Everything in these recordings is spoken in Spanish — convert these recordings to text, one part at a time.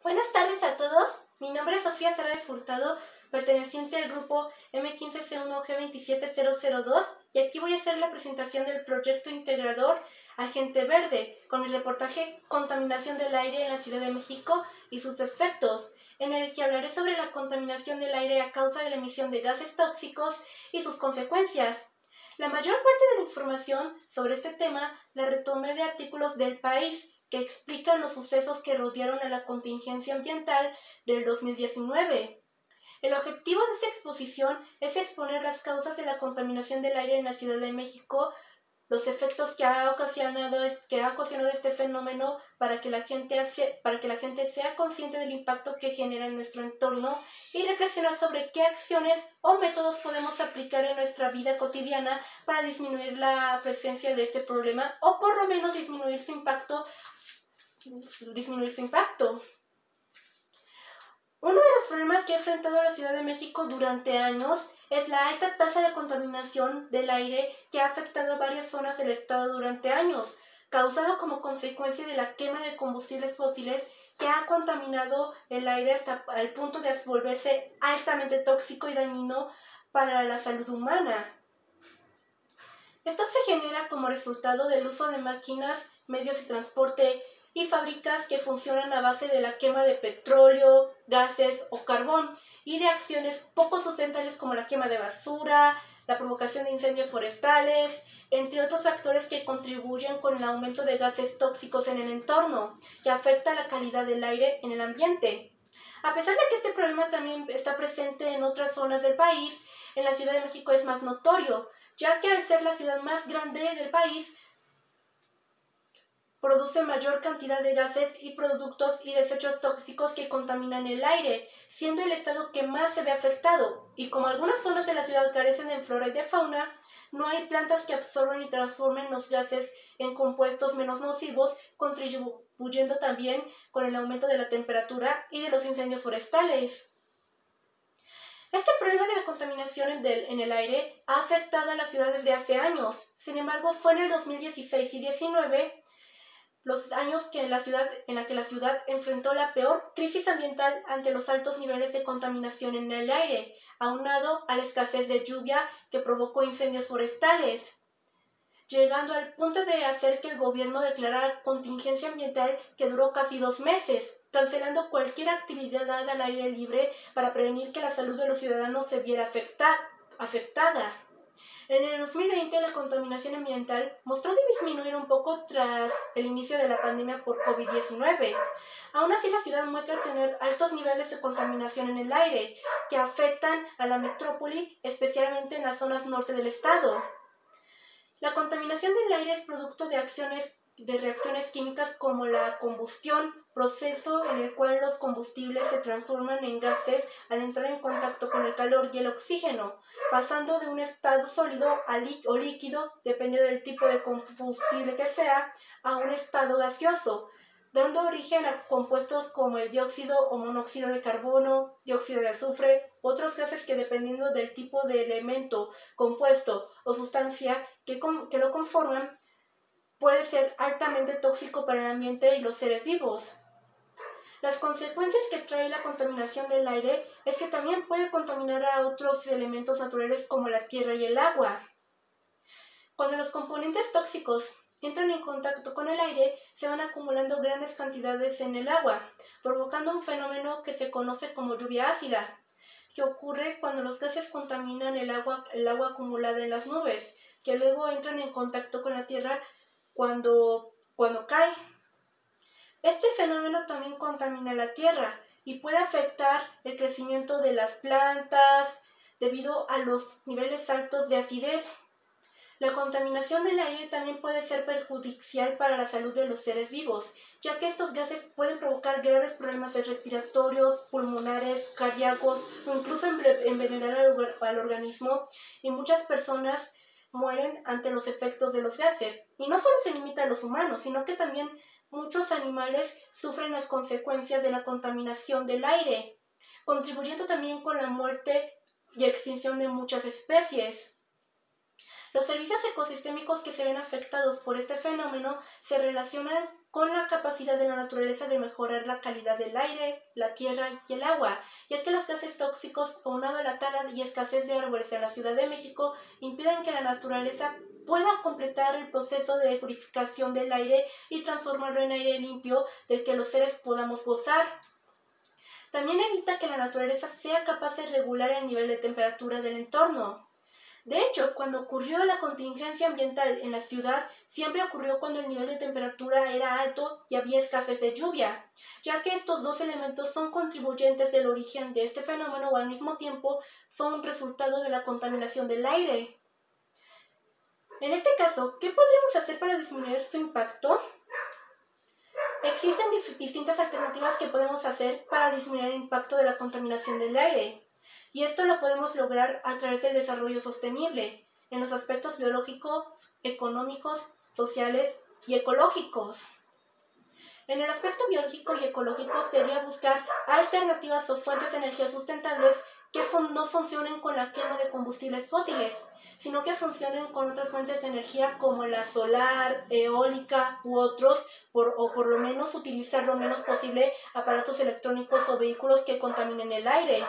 Buenas tardes a todos, mi nombre es Sofía Sara de Furtado, perteneciente al grupo M15C1G27002 y aquí voy a hacer la presentación del proyecto integrador Agente Verde con mi reportaje Contaminación del aire en la Ciudad de México y sus efectos, en el que hablaré sobre la contaminación del aire a causa de la emisión de gases tóxicos y sus consecuencias. La mayor parte de la información sobre este tema la retomé de artículos del País que explican los sucesos que rodearon a la contingencia ambiental del 2019. El objetivo de esta exposición es exponer las causas de la contaminación del aire en la Ciudad de México, los efectos que ha ocasionado este fenómeno para que la gente sea consciente del impacto que genera en nuestro entorno y reflexionar sobre qué acciones o métodos podemos aplicar en nuestra vida cotidiana para disminuir la presencia de este problema o por lo menos disminuir su impacto. Uno de los problemas que ha enfrentado la Ciudad de México durante años es la alta tasa de contaminación del aire que ha afectado a varias zonas del estado durante años, causado como consecuencia de la quema de combustibles fósiles que ha contaminado el aire hasta el punto de volverse altamente tóxico y dañino para la salud humana. Esto se genera como resultado del uso de máquinas, medios de transporte y fábricas que funcionan a base de la quema de petróleo, gases o carbón y de acciones poco sustentables como la quema de basura, la provocación de incendios forestales, entre otros factores que contribuyen con el aumento de gases tóxicos en el entorno, que afecta la calidad del aire en el ambiente. A pesar de que este problema también está presente en otras zonas del país, en la Ciudad de México es más notorio, ya que al ser la ciudad más grande del país, produce mayor cantidad de gases y productos y desechos tóxicos que contaminan el aire, siendo el estado que más se ve afectado. Y como algunas zonas de la ciudad carecen de flora y de fauna, no hay plantas que absorban y transformen los gases en compuestos menos nocivos, contribuyendo también con el aumento de la temperatura y de los incendios forestales. Este problema de la contaminación en el aire ha afectado a la ciudad desde hace años. Sin embargo, fue en el 2016 y 2019 los años en la que la ciudad enfrentó la peor crisis ambiental ante los altos niveles de contaminación en el aire, aunado a la escasez de lluvia que provocó incendios forestales, llegando al punto de hacer que el gobierno declarara contingencia ambiental que duró casi 2 meses, cancelando cualquier actividad al aire libre para prevenir que la salud de los ciudadanos se viera afectada. En el 2020 la contaminación ambiental mostró disminuir un poco tras el inicio de la pandemia por COVID-19. Aún así la ciudad muestra tener altos niveles de contaminación en el aire que afectan a la metrópoli, especialmente en las zonas norte del estado. La contaminación del aire es producto de reacciones químicas como la combustión, proceso en el cual los combustibles se transforman en gases al entrar en contacto con el calor y el oxígeno, pasando de un estado sólido o líquido, depende del tipo de combustible que sea, a un estado gaseoso, dando origen a compuestos como el dióxido o monóxido de carbono, dióxido de azufre, otros gases que dependiendo del tipo de elemento, compuesto o sustancia que lo conforman, puede ser altamente tóxico para el ambiente y los seres vivos. Las consecuencias que trae la contaminación del aire es que también puede contaminar a otros elementos naturales como la tierra y el agua. Cuando los componentes tóxicos entran en contacto con el aire, se van acumulando grandes cantidades en el agua, provocando un fenómeno que se conoce como lluvia ácida, que ocurre cuando los gases contaminan el agua acumulada en las nubes, que luego entran en contacto con la tierra cuando cae. Este fenómeno también contamina la tierra y puede afectar el crecimiento de las plantas debido a los niveles altos de acidez. La contaminación del aire también puede ser perjudicial para la salud de los seres vivos, ya que estos gases pueden provocar graves problemas respiratorios, pulmonares, cardíacos o incluso envenenar al organismo, y muchas personas mueren ante los efectos de los gases. Y no solo se limita a los humanos, sino que también muchos animales sufren las consecuencias de la contaminación del aire, contribuyendo también con la muerte y extinción de muchas especies. Los servicios ecosistémicos que se ven afectados por este fenómeno se relacionan con la capacidad de la naturaleza de mejorar la calidad del aire, la tierra y el agua, ya que los gases tóxicos, aunado a la tala y escasez de árboles en la Ciudad de México, impiden que la naturaleza pueda completar el proceso de purificación del aire y transformarlo en aire limpio del que los seres podamos gozar. También evita que la naturaleza sea capaz de regular el nivel de temperatura del entorno. De hecho, cuando ocurrió la contingencia ambiental en la ciudad, siempre ocurrió cuando el nivel de temperatura era alto y había escasez de lluvia, ya que estos dos elementos son contribuyentes del origen de este fenómeno o al mismo tiempo son un resultado de la contaminación del aire. En este caso, ¿qué podríamos hacer para disminuir su impacto? Existen distintas alternativas que podemos hacer para disminuir el impacto de la contaminación del aire. Y esto lo podemos lograr a través del desarrollo sostenible, en los aspectos biológicos, económicos, sociales y ecológicos. En el aspecto biológico y ecológico sería buscar alternativas o fuentes de energía sustentables que no funcionen con la quema de combustibles fósiles, sino que funcionen con otras fuentes de energía como la solar, eólica u otros, o por lo menos utilizar lo menos posible aparatos electrónicos o vehículos que contaminen el aire.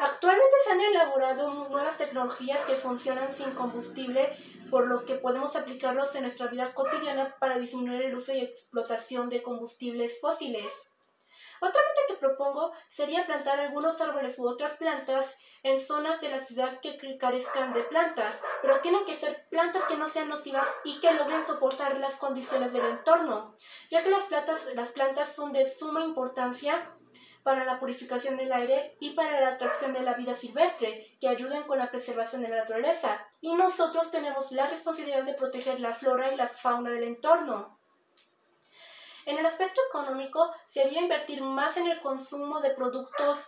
Actualmente se han elaborado nuevas tecnologías que funcionan sin combustible, por lo que podemos aplicarlos en nuestra vida cotidiana para disminuir el uso y explotación de combustibles fósiles. Otra meta que propongo sería plantar algunos árboles u otras plantas en zonas de la ciudad que carezcan de plantas, pero tienen que ser plantas que no sean nocivas y que logren soportar las condiciones del entorno, ya que las plantas son de suma importancia para la purificación del aire y para la atracción de la vida silvestre, que ayuden con la preservación de la naturaleza. Y nosotros tenemos la responsabilidad de proteger la flora y la fauna del entorno. En el aspecto económico, sería invertir más en el consumo de productos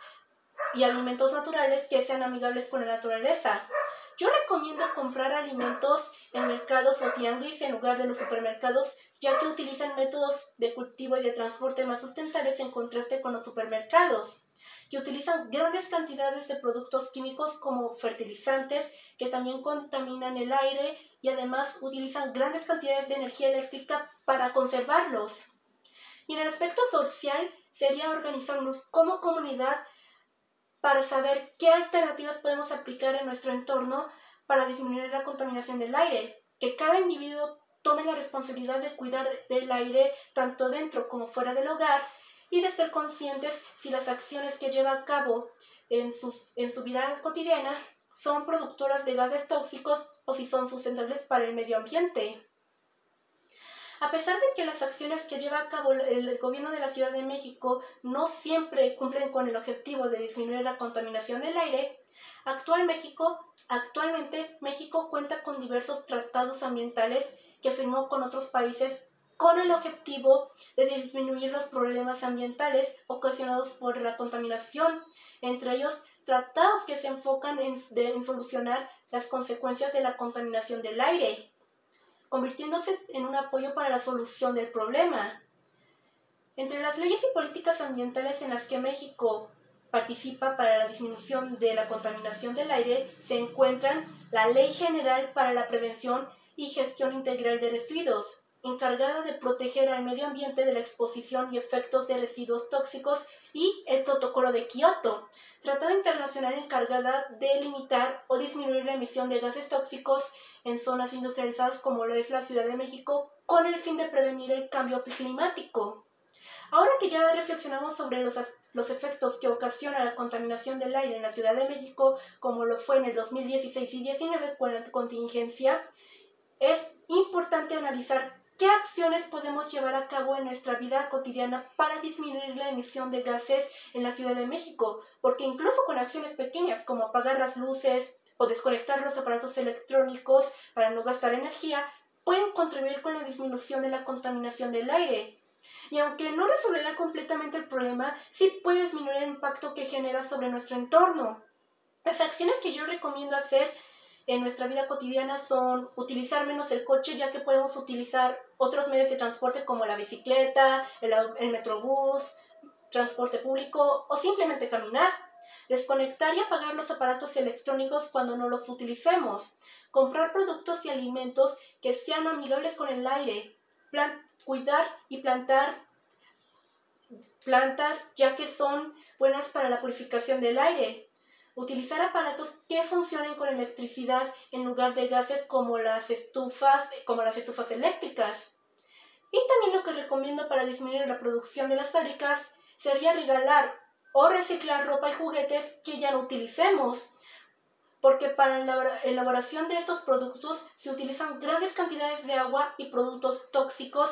y alimentos naturales que sean amigables con la naturaleza. Yo recomiendo comprar alimentos en mercados o tianguis en lugar de los supermercados, ya que utilizan métodos de cultivo y de transporte más sustentables en contraste con los supermercados, que utilizan grandes cantidades de productos químicos como fertilizantes que también contaminan el aire y además utilizan grandes cantidades de energía eléctrica para conservarlos. Y en el aspecto social sería organizarnos como comunidad para saber qué alternativas podemos aplicar en nuestro entorno para disminuir la contaminación del aire, que cada individuo tome la responsabilidad de cuidar del aire tanto dentro como fuera del hogar y de ser conscientes si las acciones que lleva a cabo en su vida cotidiana son productoras de gases tóxicos o si son sustentables para el medio ambiente. A pesar de que las acciones que lleva a cabo el gobierno de la Ciudad de México no siempre cumplen con el objetivo de disminuir la contaminación del aire, actualmente México cuenta con diversos tratados ambientales que firmó con otros países con el objetivo de disminuir los problemas ambientales ocasionados por la contaminación, entre ellos tratados que se enfocan en solucionar las consecuencias de la contaminación del aire, convirtiéndose en un apoyo para la solución del problema. Entre las leyes y políticas ambientales en las que México participa para la disminución de la contaminación del aire se encuentran la Ley General para la Prevención y Gestión Integral de Residuos, encargada de proteger al medio ambiente de la exposición y efectos de residuos tóxicos, y el Protocolo de Kioto, tratado internacional encargada de limitar o disminuir la emisión de gases tóxicos en zonas industrializadas como lo es la Ciudad de México, con el fin de prevenir el cambio climático. Ahora que ya reflexionamos sobre los efectos que ocasiona la contaminación del aire en la Ciudad de México, como lo fue en el 2016 y 2019 con la contingencia, es importante analizar qué acciones podemos llevar a cabo en nuestra vida cotidiana para disminuir la emisión de gases en la Ciudad de México, porque incluso con acciones pequeñas como apagar las luces o desconectar los aparatos electrónicos para no gastar energía, pueden contribuir con la disminución de la contaminación del aire. Y aunque no resolverá completamente el problema, sí puede disminuir el impacto que genera sobre nuestro entorno. Las acciones que yo recomiendo hacer en nuestra vida cotidiana son utilizar menos el coche, ya que podemos utilizar otros medios de transporte como la bicicleta, el metrobús, transporte público o simplemente caminar. desconectar y apagar los aparatos electrónicos cuando no los utilicemos, comprar productos y alimentos que sean amigables con el aire, cuidar y plantar plantas ya que son buenas para la purificación del aire, utilizar aparatos que funcionen con electricidad en lugar de gases como las estufas eléctricas. Y también lo que recomiendo para disminuir la producción de las fábricas sería regalar o reciclar ropa y juguetes que ya no utilicemos, porque para la elaboración de estos productos se utilizan grandes cantidades de agua y productos tóxicos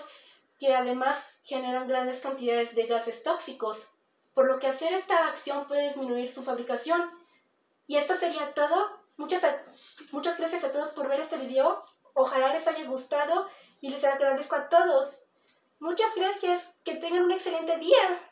que además generan grandes cantidades de gases tóxicos, por lo que hacer esta acción puede disminuir su fabricación. Y esto sería todo. Muchas gracias a todos por ver este video. Ojalá les haya gustado y les agradezco a todos. Muchas gracias. Que tengan un excelente día.